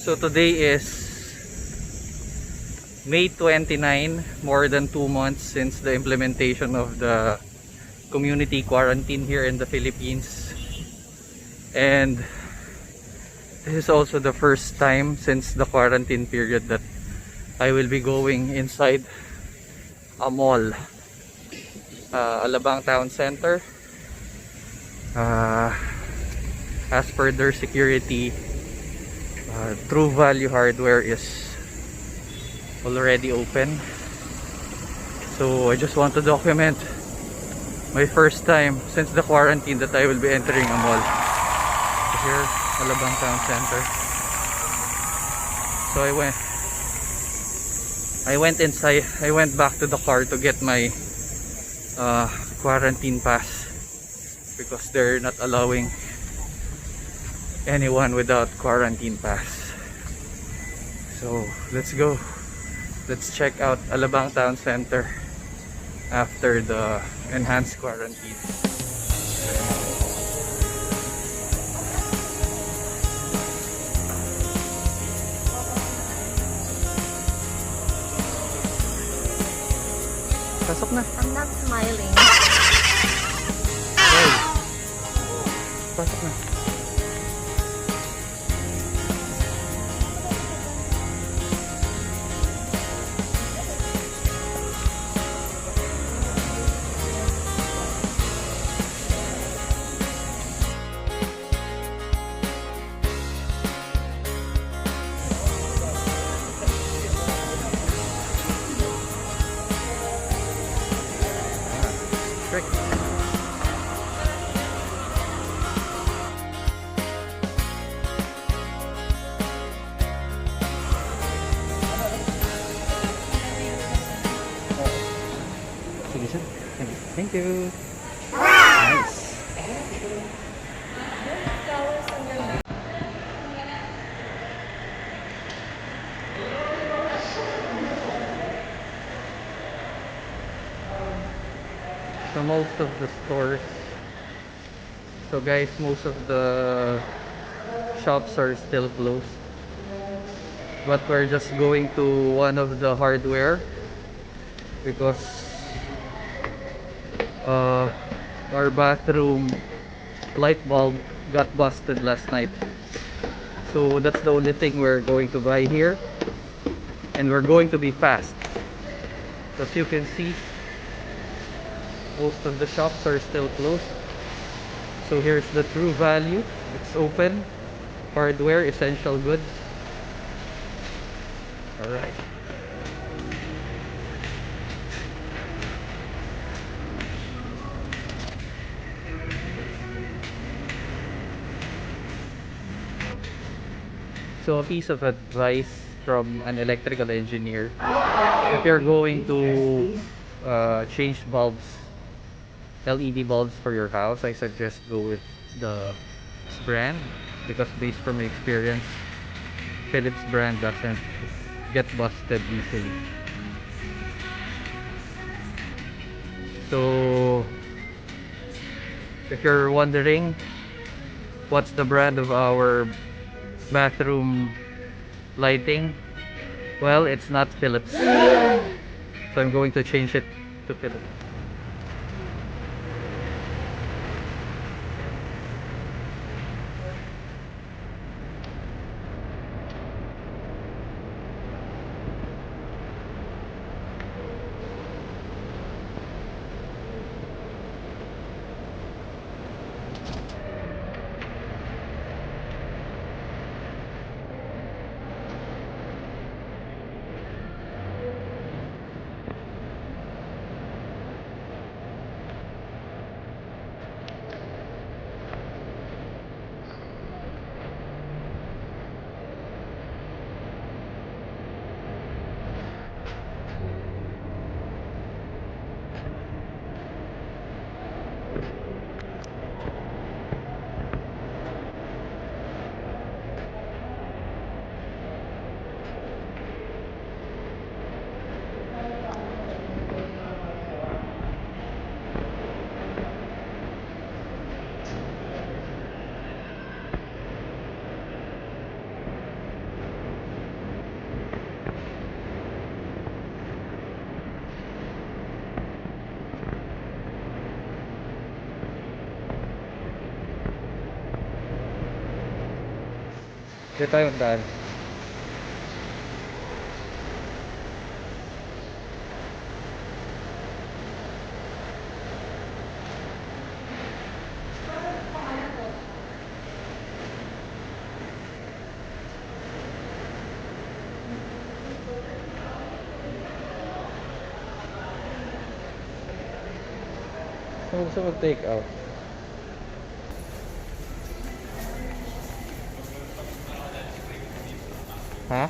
So today is May 29, more than 2 months since the implementation of the community quarantine here in the Philippines. And this is also the first time since the quarantine period that I will be going inside a mall, Alabang Town Center. As per their security, True Value Hardware is already open. So I just want to document my first time since the quarantine that I will be entering a mall. So here, Alabang Town Center. So I went inside. I went back to the car to get my quarantine pass because they're not allowing anyone without quarantine pass. So let's go. Let's check out Alabang Town Center after the enhanced quarantine. Pasok na. I'm not smiling. Hey. Pasok na. Great. Sige sir. Thank you. Nice. So most of the stores, so guys, most of the shops are still closed, but we're just going to one of the hardware because our bathroom light bulb got busted last night. So that's the only thing we're going to buy here, and we're going to be fast. So as you can see, most of the shops are still closed. So here's the True Value. It's open. Hardware, essential goods. Alright. So a piece of advice from an electrical engineer: if you're going to change bulbs, LED bulbs for your house, I suggest go with the brand, because based from my experience, Philips brand doesn't get busted easily. So if you're wondering what's the brand of our bathroom lighting, well, it's not Philips. So I'm going to change it to Philips. Dito tayo magdaan. Saan gusto mag-take out? Ha?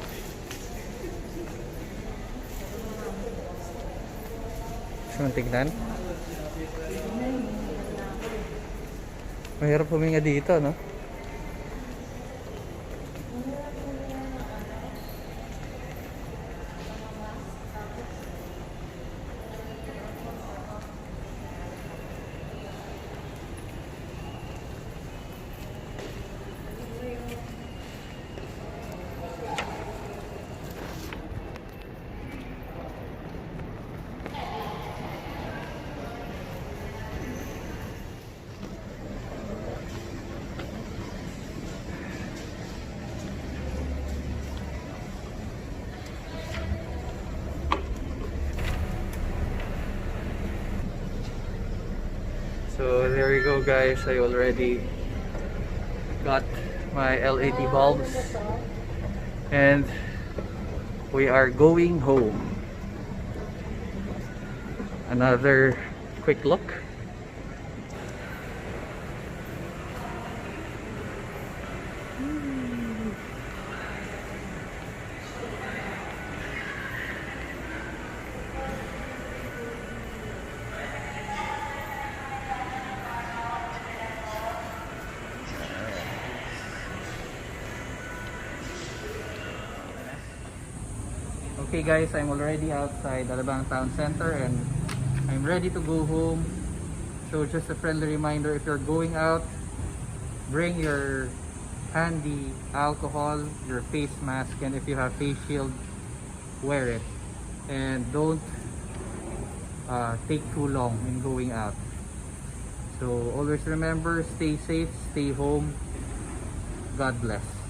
Gusto mong tignan? Mahirap huminga dito, no? So there you go guys, I already got my LED bulbs and we are going home. Another quick look. Okay guys, I'm already outside Alabang Town Center and I'm ready to go home. So just a friendly reminder, if you're going out, bring your handy alcohol, your face mask, and if you have face shield, wear it. And don't take too long in going out. So always remember, stay safe, stay home. God bless.